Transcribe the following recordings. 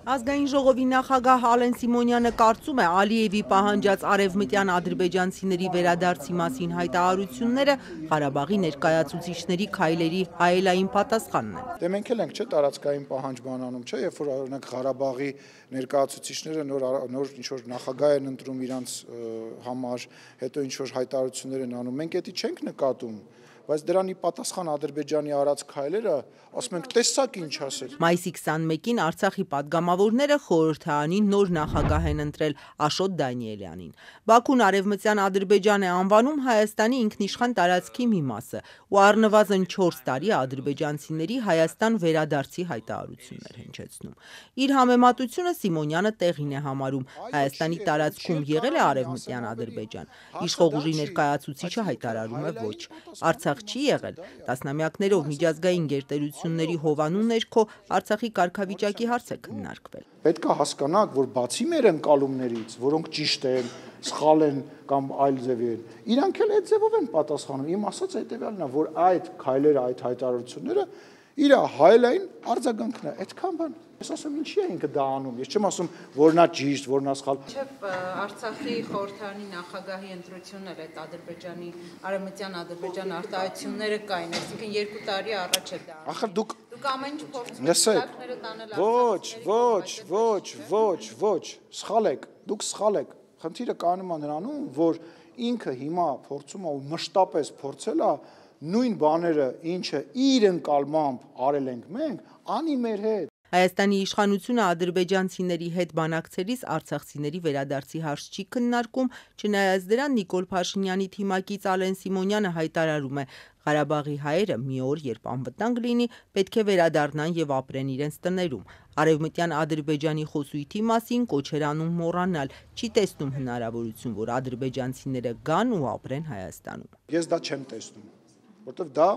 Ազգային ժողովի նախագահ Ալեն Սիմոնյանը կարծում է Ալիևի պահանջած արևմտյան ադրբեջանցիների վերադարձի մասին հայտարարությունները Ղարաբաղի ներկայացուցիչների քայլերի հայելային պատասխանն են։ Դե մենք էլ ենք չէ տարածքային պահանջ բանանում, չէ, երբ որ օրինակ Ղարաբաղի ներկայացուցիչները նոր ինչ-որ նախագահ են ընտրում իրանց համար, հետո ինչ-որ հայտարարություններ են անում, մենք դա չենք նկատում։ Բայց դրանի պատասխան Ադրբեջանի արած քայլերը, ասում ենք, տեսակ ինչ ասել։ Մայիսի 21-ին Արցախի падգամավորները խորհրդարանին նոր նախագահ են ընտրել Աշոտ Դանիելյանին։ Բաքուն արևմտյան Ադրբեջան է անվանում Հայաստանի ինքնիշխան տարածքի մի մասը ու առնվազն 4 տարի ադրբեջանցիների Հայաստան վերադարձի հայտարարություններ հնչեցնում։ Իր համեմատությունը Սիմոնյանը տեղին է համարում։ Հայաստանի տարածքում եղել է արևմտյան Ադրբեջան։ Իշխող ուժի ներկայացուցիչը հայտարարում է ոչ։ Արցախ չի եղել։ Տասնամյակներով միջազգային գերտերությունների հովանու ներքո Արցախի կարգավիճակի հարց է քննարկվել։ Պետք է հասկանաք, որ բացի մեր ընկալումներից, որոնք ճիշտ են, սխալ են կամ այլ ձևի են, իրանք էլ այդ ձևով են պատասխանում։ Իմ ասած հետևյալն է, որ այդ քայլերը, այդ հայտարարությունները իր հայելային արձագանքն է, այդքան բան։ Ես ասում ինչի է ինքը դա անում։ Ես չեմ ասում, որ նա ճիշտ, որ նա սխալ։ Չէ, Արցախի խորհրդարանի նախագահի ընտրությունն էլ այդ Ադրբեջանի արևմտյան Ադրբեջան արտահայտությունները կային, այսինքն 2 տարի առաջ է դա։ Ախր դուք ամեն ինչ փորձում եք ոչ, սխալ եք, դուք սխալ եք։ Խնդիրը կայանում է նրանում, որ ինքը հիմա փորձում է ու մշտապես փորձել է նույն բաները, ինչը իր ընկալմամբ արել ենք մենք, անի մեր հետ։ Հայաստանի իշխանությունը ադրբեջանցիների հետ բանակցելիս արցախցիների վերադարձի հարց չի քննարկում, չնայած դրան Նիկոլ Փաշինյանի թիմակից Ալեն Սիմոնյանը հայտարարում է Ղարաբաղի հայերը մի օր, երբ անվտանգ լինի, պետք է վերադառնան եւ ապրեն իրենց տներում։ Արևմտյան Ադրբեջանի խոսույթի մասին կոչ էր անում մոռանալ, չի տեսնում հնարավորություն, որ ադրբեջանցիները գան ու ապրեն Հայաստանում։ Ես դա չեմ տեսնում, որովհետեւ դա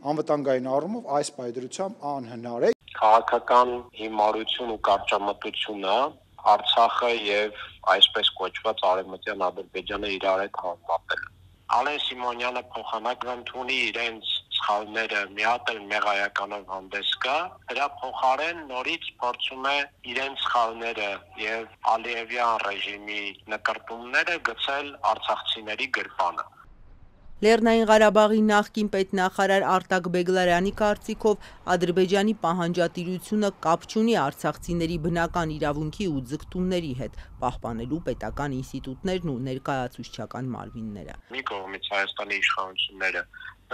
անվտանգային առումով այս պայդրությամբ անհնար է։ Քաղաքական հիմարություն ու կարճամտությունը Արցախը եւ այսպես կոչված արևմտյան Ադրբեջանը իրար հետ համատել։ Ալեն Սիմոնյանը փոխանակվանք ունի իրենց սխալները մի հատ էլ մեղայականով հանդես գա, դրա փոխարեն նորից փորձում է իրենց սխալները եւ Ալիևյան ռեժիմի նկարտումները գցել արցախցիների գրպանը։ Լեռնային Ղարաբաղի նախկին պետնախարար Արտակ Բեգլարյանի կարծիքով Ադրբեջանի պահանջատիրությունը կապ չունի արցախցիների բնական իրավունքի ու ձգտումների հետ, պահպանելու պետական ինստիտուտներն ու ներկայացուցչական մարմինները։ Մի կողմից Հայաստանի իշխանությունները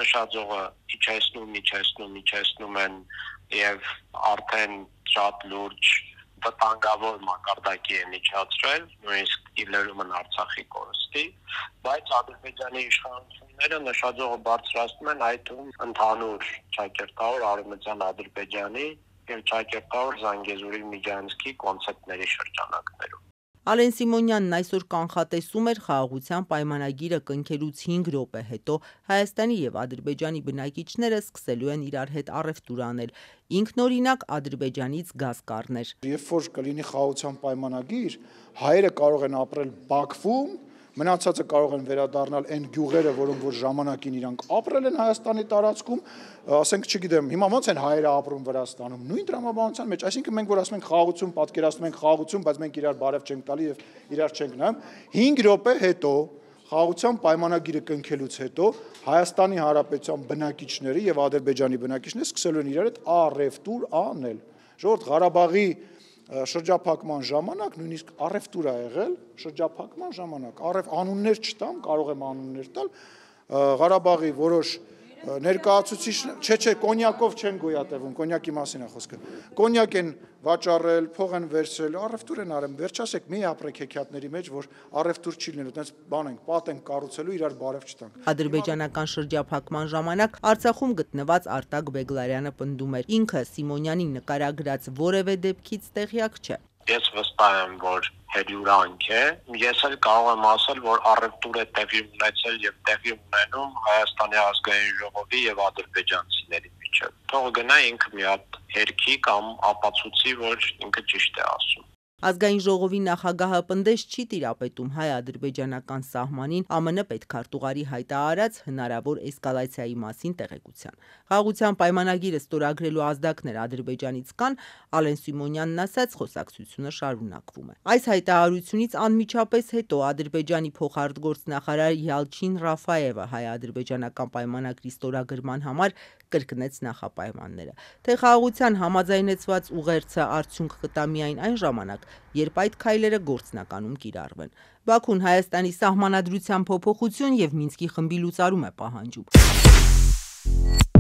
նշաձողը իջեցնում են եւ արդեն շատ լուրջ վտանգավոր մակարդակի է միջացրել, նույնիսկ իլերումն Արցախի կորստի, բայց Ադրբեջանի իշխանությունները նշաձողը բարձրացնում են այդ ընդհանուր ճակերտավոր արևմտյան Ադրբեջանի եւ ճակերտավոր Զանգեզուրի Միջանցքի կոնցեպտների շրջանակներում։ Ալեն Սիմոնյանն այսօր կանխատեսում էր խաղաղության պայմանագիրը կնքելուց 5 րոպե հետո Հայաստանի եւ Ադրբեջանի բնակիչները սկսելու են իրար հետ առևտուր անել, ինքնօրինակ Ադրբեջանից գազ կառներ։ Երբ որ կլինի խաղաղության պայմանագիր, հայերը կարող են ապրել Բաքվում, մնացածը կարող են վերադառնալ այն գյուղերը, որոնք որ ժամանակին իրանք ապրել են Հայաստանի տարածքում, ասենք, չգիտեմ, հիմա ոնց են հայերը ապրում Վրաստանում, նույն տրամաբանության մեջ, այսինքն մենք որ ասում ենք խաղաղություն, պատկերացնում ենք խաղաղություն, բայց մենք իրար բարև չենք տալի եւ իրար չենք նայում, 5 րոպե հետո խաղաղության պայմանագիրը կնքելուց հետո Հայաստանի Հանրապետության բնակիչները եւ Ադրբեջանի բնակիչները սկսելու են իրար հետ առևտուր անել։ Ժողովուրդ Ղարաբաղի շրջափակման ժամանակ նույնիսկ առևտուր է եղել, շրջափակման ժամանակ անուններ չտամ, կարող եմ անուններ տալ, Ղարաբաղի որոշ ներկայացուցիչներ, չէ, կոնյակով չեն գոյատևում, կոնյակի մասին է խոսքը։ Կոնյակ են վաճառել, փող են վերցրել, առևտուր են արել, վերջ ասեք, մի ապրեք հեքիաթների մեջ, որ առևտուր չի լինելու, այդպես բան ենք, պատ ենք կառուցելու, իրար բարև չտանք։ Ադրբեջանական շրջափակման ժամանակ Արցախում գտնված Արտակ Բեգլարյանը պնդում էր, ինքը Սիմոնյանի նկարագրած որևէ դեպքից տեղյակ չէ։ Ես վստահ եմ, որ հերյուրանք է, ես էլ կարող եմ ասել, որ առևտուր է տեղի ունեցել եւ տեղի ունենում Հայաստանի ազգային ժողովի եւ ադրբեջանցիների միջեւ։ Թող գնա ինքը մի հատ հերքի կամ ապացուցի, որ ինքը ճիշտ է ասում։ Ազգային ժողովի նախագահը պնդես չի տիրապետում հայ-ադրբեջանական սահմանին ԱՄՆ պետքարտուղարի հայտարարած հնարավոր էսկալացիայի մասին տեղեկության։ Խաղաղության պայմանագիրը ստորագրելու ազդակներ Ադրբեջանից կան, Ալեն Սիմոնյանն ասաց, խոսակցությունը շարունակվում է։ Այս հայտարարությունից անմիջապես հետո Ադրբեջանի փոխարտգործնախարար Յալչին Ռաֆայևը հայ-ադրբեջանական պայմանագրի ստորագրման համար կրկնեց նախապայմանները, թե խաղաղության համաձայնեցված ուղերձը արդյունք կտա միայն այն ժամանակ, երբ այդ քայլերը գործնականում կիրառվեն։ Բաքուն Հայաստանի սահմանադրության փոփոխություն եւ Մինսկի խմբի լուծարում է պահանջում։